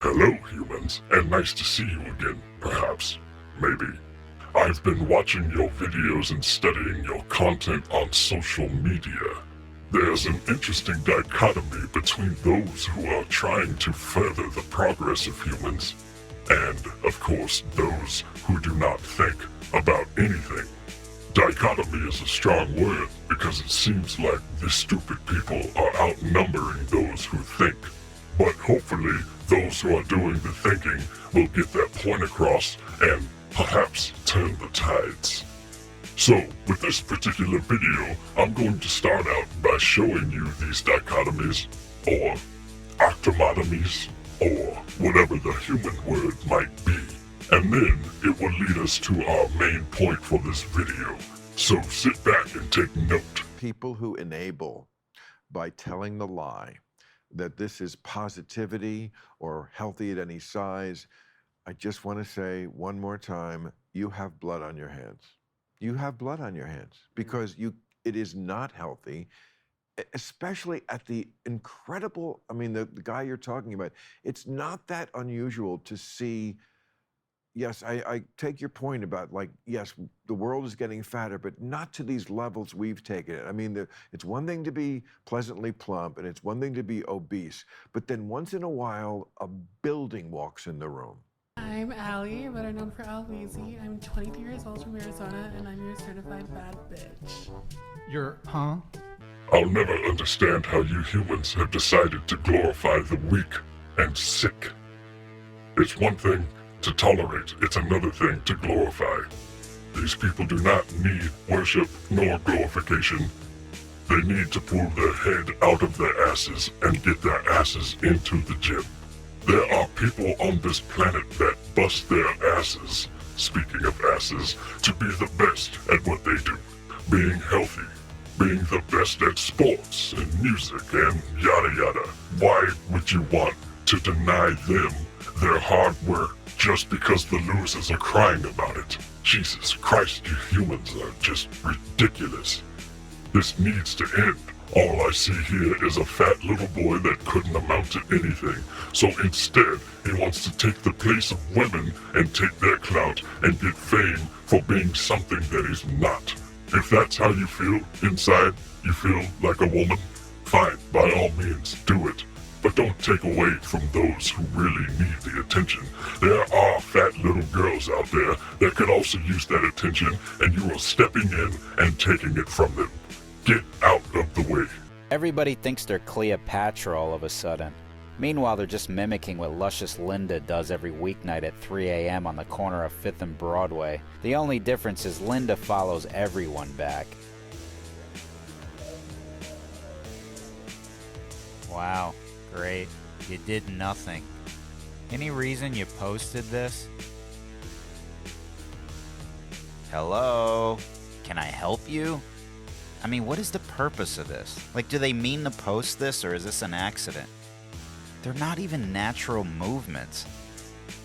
Hello, humans, and nice to see you again, perhaps. Maybe. I've been watching your videos and studying your content on social media. There's an interesting dichotomy between those who are trying to further the progress of humans, and, of course, those who do not think about anything. Dichotomy is a strong word because it seems like the stupid people are outnumbering those who think. But hopefully, those who are doing the thinking will get that point across and perhaps turn the tides. So, with this particular video, I'm going to start out by showing you these dichotomies, or octomotomies, or whatever the human word might be. And then it will lead us to our main point for this video. So sit back and take note. People who enable by telling the lie that this is positivity or healthy at any size, I just want to say one more time, you have blood on your hands. You have blood on your hands because it is not healthy, especially at the incredible, the guy you're talking about. It's not that unusual to see. Yes, I take your point about, like, yes, the world is getting fatter, but not to these levels we've taken it. It's one thing to be pleasantly plump, and it's one thing to be obese, but then once in a while, a building walks in the room. I'm Allie, better known for Al Weezy. I'm 22 years old from Arizona, and I'm your certified bad bitch. I'll never understand how you humans have decided to glorify the weak and sick. It's one thing to tolerate, it's another thing to glorify. These people do not need worship nor glorification. They need to pull their head out of their asses and get their asses into the gym. There are people on this planet that bust their asses, speaking of asses, to be the best at what they do. Being healthy, being the best at sports and music and yada yada. Why would you want to deny them their hard work just because the losers are crying about it? Jesus Christ, you humans are just ridiculous. This needs to end. All I see here is a fat little boy that couldn't amount to anything. So instead, he wants to take the place of women and take their clout and get fame for being something that he's not. If that's how you feel inside, you feel like a woman, fine, by all means, do it. But don't take away from those who really need the attention. There are fat little girls out there that could also use that attention, and you are stepping in and taking it from them. Get out of the way. Everybody thinks they're Cleopatra all of a sudden. Meanwhile, they're just mimicking what luscious Linda does every weeknight at 3 a.m. on the corner of 5th and Broadway. The only difference is Linda follows everyone back. Wow, great. You did nothing. Any reason you posted this? Hello? Can I help you? What is the purpose of this? Like, do they mean to post this, or is this an accident? They're not even natural movements.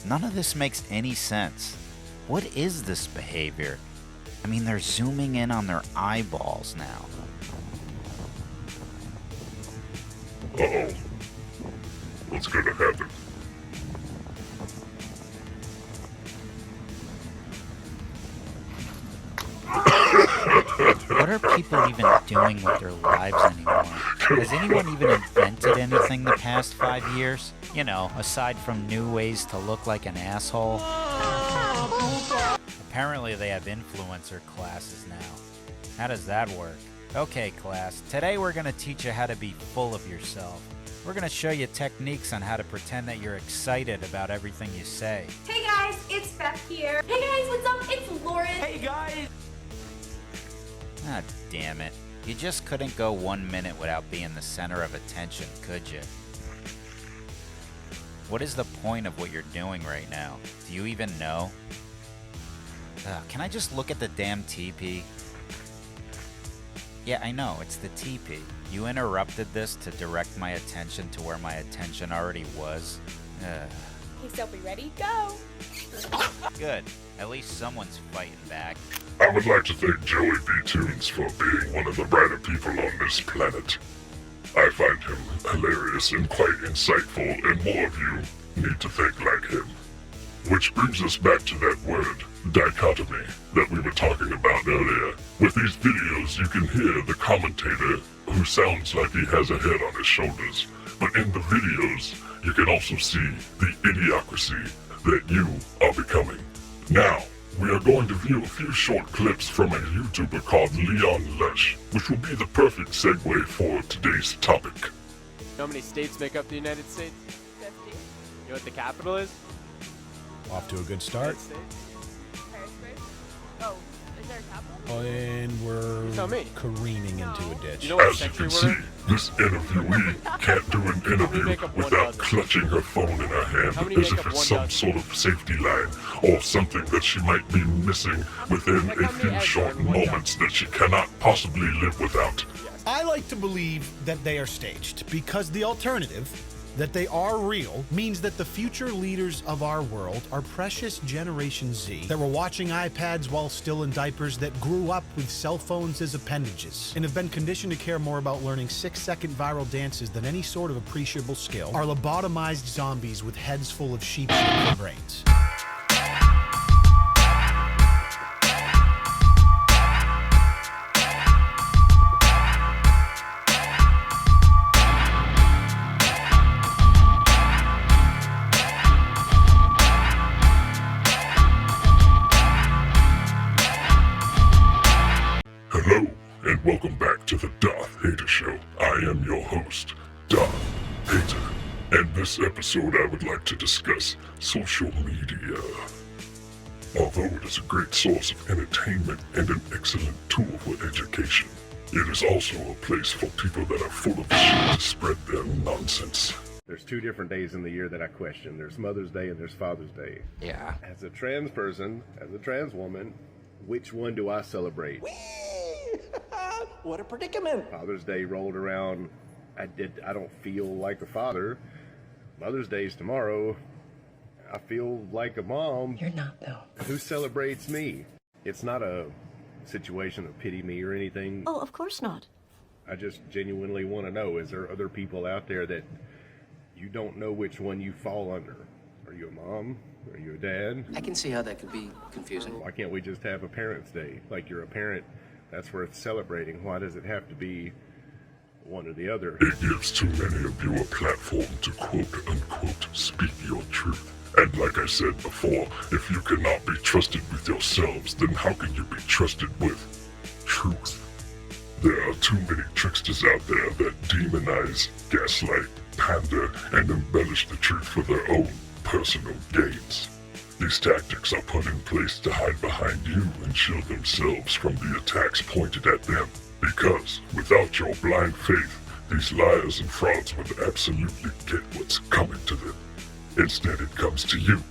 None of this makes any sense. What is this behavior? They're zooming in on their eyeballs now. Uh-oh. What's gonna happen? What are people even doing with their lives anymore? Has anyone even invented anything the past 5 years? Aside from new ways to look like an asshole? Apparently they have influencer classes now. How does that work? Okay, class, today we're going to teach you how to be full of yourself. We're going to show you techniques on how to pretend that you're excited about everything you say. Hey guys, it's Beth here. Hey guys, what's up? It's Lauren. Hey guys! Ah, damn it. You just couldn't go 1 minute without being the center of attention, could you? What is the point of what you're doing right now? Do you even know? Can I just look at the damn teepee? Yeah, I know, it's the teepee. You interrupted this to direct my attention to where my attention already was. Hey Sophie, ready? Go! Good. At least someone's fighting back. I would like to thank joeyb.toonz for being one of the brighter people on this planet. I find him hilarious and quite insightful, and more of you need to think like him. Which brings us back to that word, dichotomy, that we were talking about earlier. With these videos, you can hear the commentator who sounds like he has a head on his shoulders. But in the videos, you can also see the idiocracy that you are becoming. Now, we are going to view a few short clips from a YouTuber called Leon Lush, which will be the perfect segue for today's topic. You know how many states make up the United States? 50. You know what the capital is? Off to a good start. United States? Harrisburg. Oh, is there a capital? And we're Tell me. careening into a ditch. You know what As you century can we're see, in? this interviewee can't do an interview make up one without dozen? clutching her phone in her hand How many as make if up it's one some dozen? sort of safety line or something that she might be missing within Like a how many few eggs short are in one moments that she cannot possibly live without. I like to believe that they are staged because the alternative, that they are real, means that the future leaders of our world are precious Generation Z that were watching iPads while still in diapers, that grew up with cell phones as appendages and have been conditioned to care more about learning 6-second viral dances than any sort of appreciable skill, are lobotomized zombies with heads full of sheep shit and brains. Hello, and welcome back to the Darth Hater Show. I am your host, Darth Hater, and this episode I would like to discuss social media. Although it is a great source of entertainment and an excellent tool for education, it is also a place for people that are full of shit to spread their nonsense. There's 2 different days in the year that I question. There's Mother's Day and there's Father's Day. Yeah. As a trans person, as a trans woman, which one do I celebrate? What a predicament. Father's Day rolled around. I don't feel like a father. Mother's Day's tomorrow. I feel like a mom. You're not, though. Who celebrates me? It's not a situation of pity me or anything. Oh, of course not. I just genuinely want to know, is there other people out there that you don't know which one you fall under? Are you a mom? Are you a dad? I can see how that could be confusing. Why can't we just have a Parents' Day? Like, you're a parent, that's worth celebrating. Why does it have to be one or the other? It gives too many of you a platform to quote-unquote speak your truth. And like I said before, if you cannot be trusted with yourselves, then how can you be trusted with truth? There are too many tricksters out there that demonize, gaslight, pander, and embellish the truth for their own personal gains. These tactics are put in place to hide behind you and shield themselves from the attacks pointed at them. Because without your blind faith, these liars and frauds would absolutely get what's coming to them. Instead, it comes to you.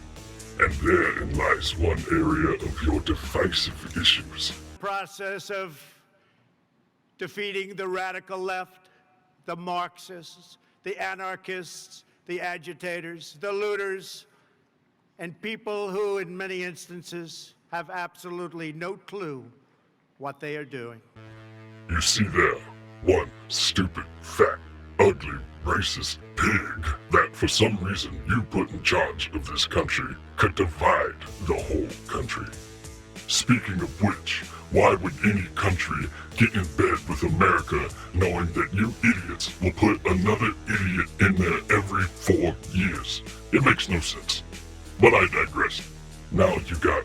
And therein lies one area of your divisive issues. Process of defeating the radical left, the Marxists, the anarchists, the agitators, the looters, and people who, in many instances, have absolutely no clue what they are doing. You see there, one stupid, fat, ugly, racist pig that for some reason you put in charge of this country could divide the whole country. Speaking of which, why would any country get in bed with America knowing that you idiots will put another idiot in there every 4 years? It makes no sense. But I digress. Now you got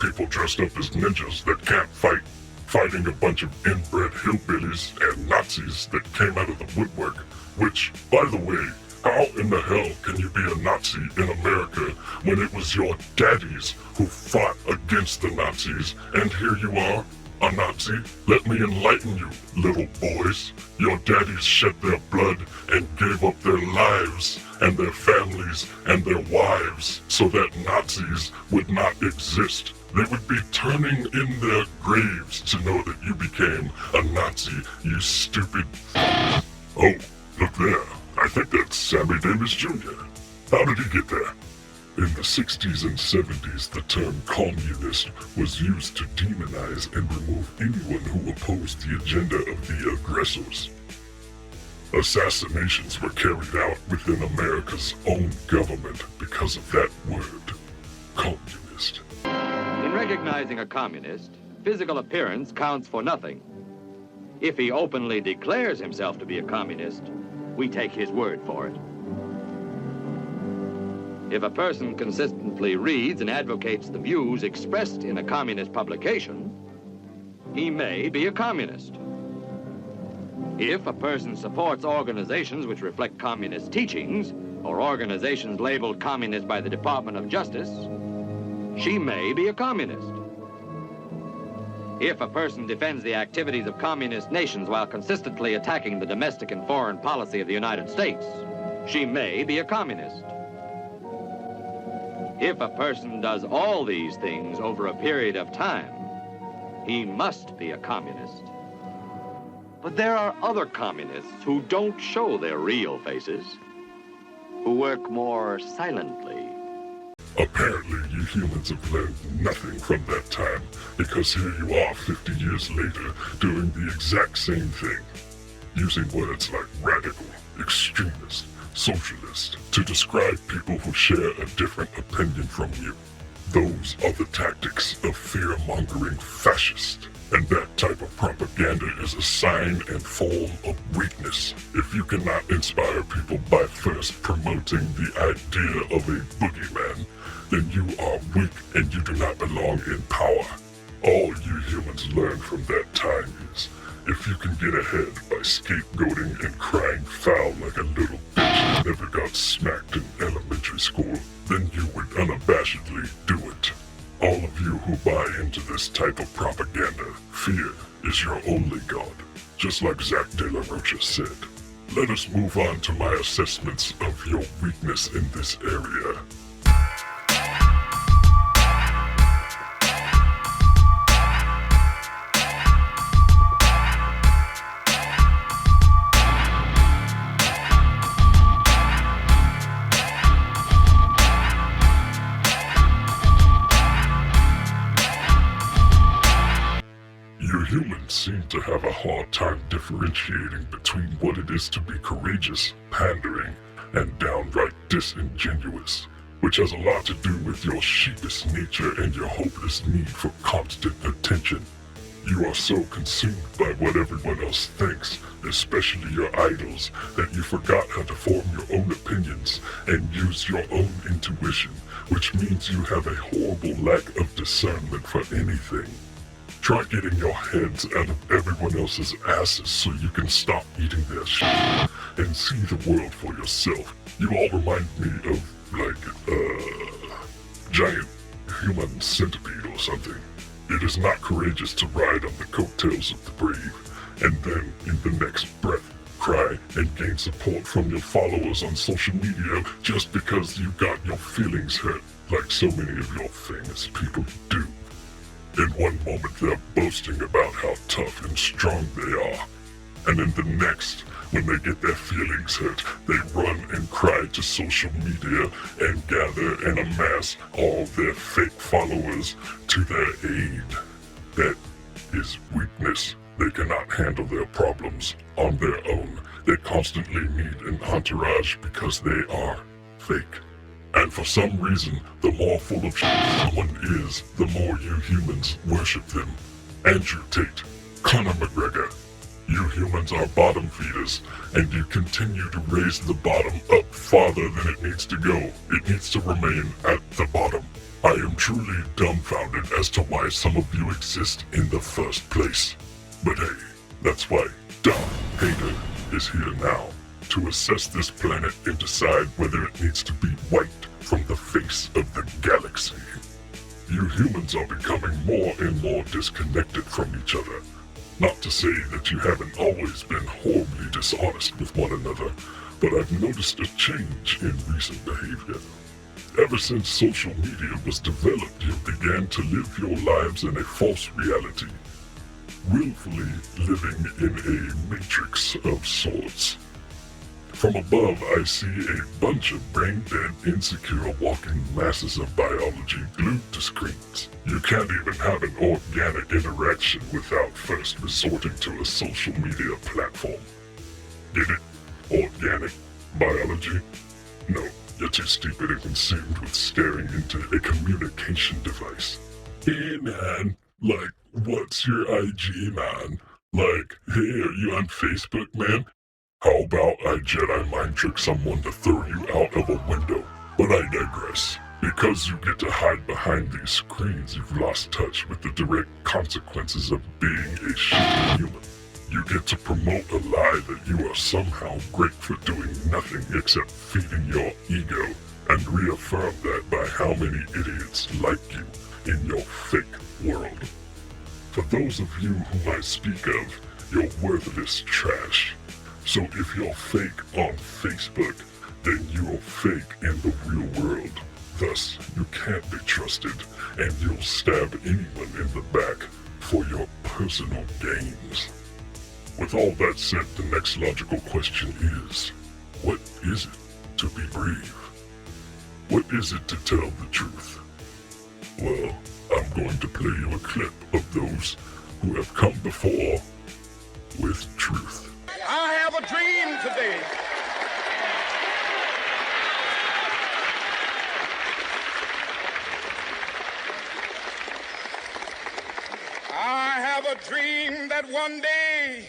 people dressed up as ninjas that can't fight, fighting a bunch of inbred hillbillies and Nazis that came out of the woodwork, which, by the way, how in the hell can you be a Nazi in America when it was your daddies who fought against the Nazis, and here you are, a Nazi? Let me enlighten you, little boys. Your daddies shed their blood and gave up their lives and their families and their wives so that Nazis would not exist. They would be turning in their graves to know that you became a Nazi, you stupid fuck. Oh, look there. I think that's Sammy Davis Jr. How did he get there? In the 60s and 70s, the term communist was used to demonize and remove anyone who opposed the agenda of the aggressors. Assassinations were carried out within America's own government because of that word, communist. In recognizing a communist, physical appearance counts for nothing. If he openly declares himself to be a communist, we take his word for it. If a person consistently reads and advocates the views expressed in a communist publication, he may be a communist. If a person supports organizations which reflect communist teachings, or organizations labeled communist by the Department of Justice, she may be a communist. If a person defends the activities of communist nations while consistently attacking the domestic and foreign policy of the United States, she may be a communist. If a person does all these things over a period of time, he must be a communist. But there are other communists who don't show their real faces, who work more silently. Apparently, you humans have learned nothing from that time, because here you are 50 years later doing the exact same thing, using words like radical, extremist, socialist to describe people who share a different opinion from you. Those are the tactics of fear-mongering fascists, and that type of propaganda is a sign and form of weakness. If you cannot inspire people by first promoting the idea of a boogeyman, then you are weak and you do not belong in power. All you humans learn from that time is, if you can get ahead by scapegoating and crying foul like a little bitch who never got smacked in elementary school, then you would unabashedly do it. All of you who buy into this type of propaganda, fear is your only god. Just like Zach De La Rocha said. Let us move on to my assessments of your weakness in this area. You humans seem to have a hard time differentiating between what it is to be courageous, pandering, and downright disingenuous, which has a lot to do with your sheepish nature and your hopeless need for constant attention. You are so consumed by what everyone else thinks, especially your idols, that you forgot how to form your own opinions and use your own intuition, which means you have a horrible lack of discernment for anything. Try getting your heads out of everyone else's asses so you can stop eating their shit and see the world for yourself. You all remind me of, giant human centipede or something. It is not courageous to ride on the coattails of the brave, and then, in the next breath, cry and gain support from your followers on social media just because you got your feelings hurt, like so many of your famous people do. In one moment they're boasting about how tough and strong they are, and in the next, when they get their feelings hurt, they run and cry to social media and gather and amass all their fake followers to their aid. That is weakness. They cannot handle their problems on their own. They constantly need an entourage because they are fake. And for some reason, the more full of shit someone is, the more you humans worship them. Andrew Tate, Conor McGregor. You humans are bottom feeders, and you continue to raise the bottom up farther than it needs to go. It needs to remain at the bottom. I am truly dumbfounded as to why some of you exist in the first place. But hey, that's why Darth Vader is here now, to assess this planet and decide whether it needs to be wiped from the face of the galaxy. You humans are becoming more and more disconnected from each other. Not to say that you haven't always been horribly dishonest with one another, but I've noticed a change in recent behavior. Ever since social media was developed, you began to live your lives in a false reality, willfully living in a matrix of sorts. From above, I see a bunch of brain-dead, insecure walking masses of biology glued to screens. You can't even have an organic interaction without first resorting to a social media platform. Get it? organic biology? No, you're too stupid and consumed with staring into a communication device. Hey man, like, what's your IG, man? Like, hey, are you on Facebook, man? How about I Jedi mind trick someone to throw you out of a window? But I digress. Because you get to hide behind these screens, you've lost touch with the direct consequences of being a shitty human. You get to promote a lie that you are somehow great for doing nothing except feeding your ego, and reaffirm that by how many idiots like you in your fake world. For those of you whom I speak of, you're worthless trash. So if you're fake on Facebook, then you're fake in the real world. Thus, you can't be trusted, and you'll stab anyone in the back for your personal gains. With all that said, the next logical question is, what is it to be brave? What is it to tell the truth? Well, I'm going to play you a clip of those who have come before with truth. I have a dream today. I have a dream that one day